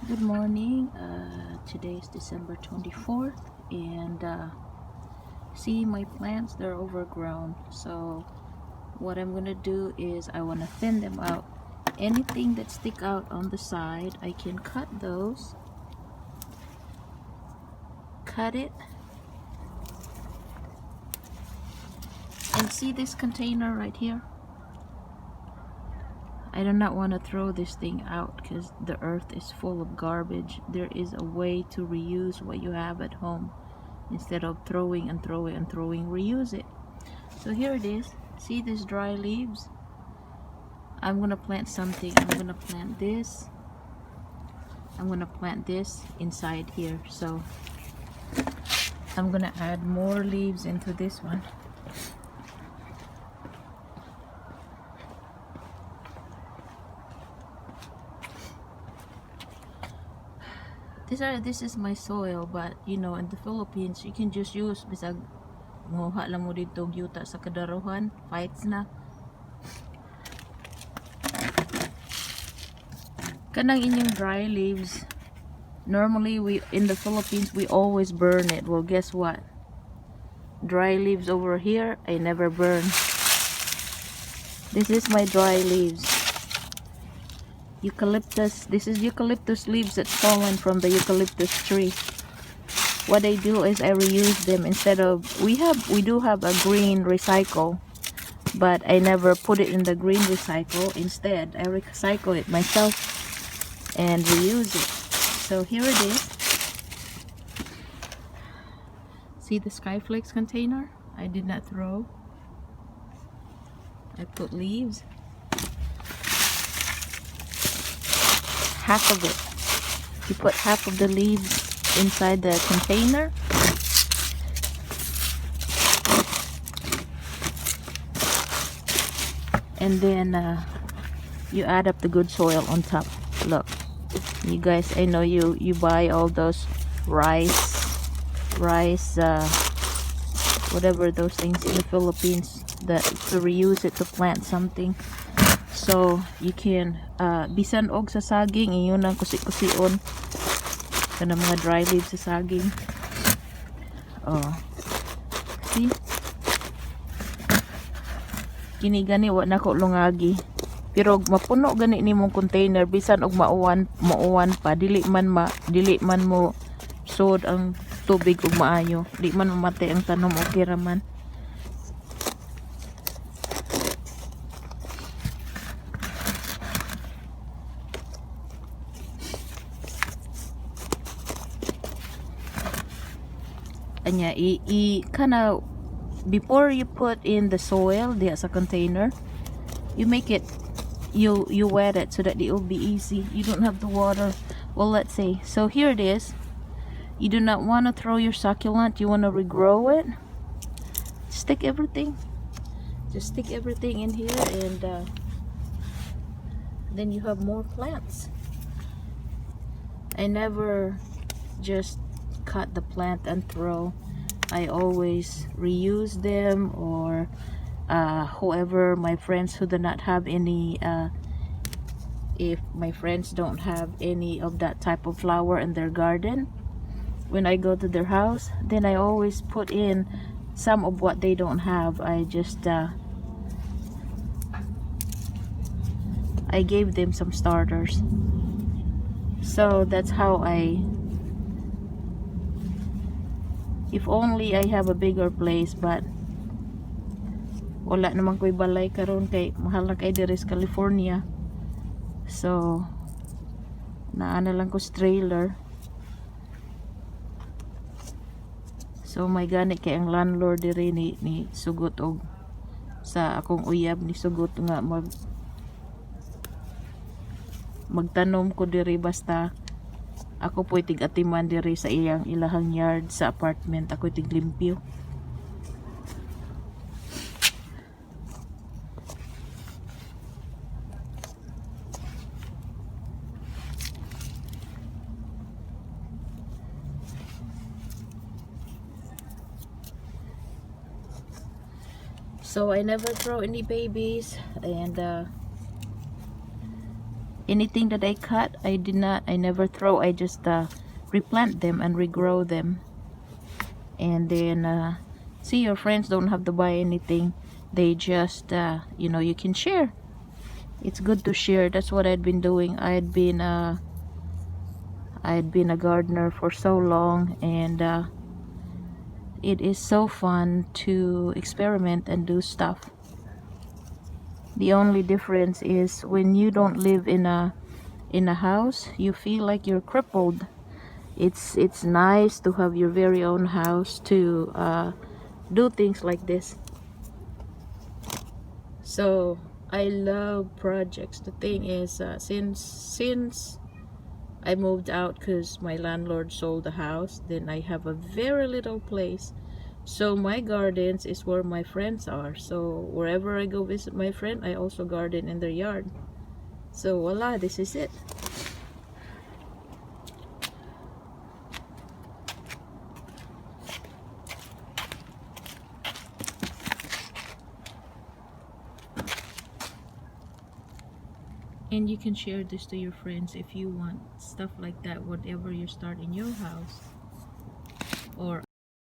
Good morning. Today is December 24th, and see my plants, they're overgrown. So what I'm gonna do is I want to thin them out. Anything that stick out on the side, I can cut those. Cut it. And see this container right here? I do not want to throw this thing out because the earth is full of garbage. There is a way to reuse what you have at home. Instead of throwing and throwing and throwing, reuse it. So here it is. See these dry leaves? I'm gonna plant something. I'm gonna plant this. I'm gonna plant this inside here. So I'm gonna add more leaves into this one. This is my soil, but you know, in the Philippines you can just use bisag nguha lang mo dito yuta sa kadaruhan, fights na. Kanang inyong dry leaves, normally we in the Philippines we always burn it. Well, guess what? Dry leaves over here I never burn. This is my dry leaves. Eucalyptus. This is eucalyptus leaves that's fallen from the eucalyptus tree. What I do is I reuse them instead of we do have a green recycle, but I never put it in the green recycle. Instead, I recycle it myself and reuse it. So here it is. See the Skyflakes container? I did not throw. I put leaves. Half of it. You put half of the leaves inside the container. And then you add up the good soil on top. Look, you guys, I know you buy all those rice, whatever those things in the Philippines that to reuse it to plant something. So you can bisan og sa saging iyon ang kusi-kusion kana mga dry leaves sa saging. Oh, see, kini gani wa nako lungagi, pero mapuno gani nimong container bisan og mauwan pa dili man mo sod ang tubig og maayo, di man mamatay ang tanom, okay ra man. Anya kinda before you put in the soil diya sa container, you make it, you wet it so that it will be easy. You don't have to water. Well, let's say, so here it is. You do not want to throw your succulent, you want to regrow it. Stick everything, just stick everything in here, and then you have more plants. I never just cut the plant and throw. I always reuse them, or whoever my friends who do not have any, if my friends don't have any of that type of flower in their garden, when I go to their house, then I always put in some of what they don't have. I just I gave them some starters. So that's how if only I have a bigger place, but wala naman ko'y balay karon kay mahal na kay diri sa California. So naana lang ko sa trailer. So may gani kay ang landlord diri ni sugot og sa akong uyab ni sugot nga magtanom ko diri, basta ako po'y tig-atiman diri sa ilahang yard sa apartment. Ako'y tiglimpyo. So I never throw any babies, and anything that I cut, I never throw. I just replant them and regrow them. And then see, your friends don't have to buy anything. They just you know, you can share. It's good to share. That's what I'd been doing. I had been a gardener for so long, and it is so fun to experiment and do stuff. The only difference is when you don't live in a house, you feel like you're crippled. It's nice to have your very own house to do things like this. So I love projects. The thing is, since I moved out because my landlord sold the house, then I have a very little place. So my gardens is where my friends are. So wherever I go visit my friend, I also garden in their yard. So voila, this is it. And you can share this to your friends if you want stuff like that, whatever you start in your house. Or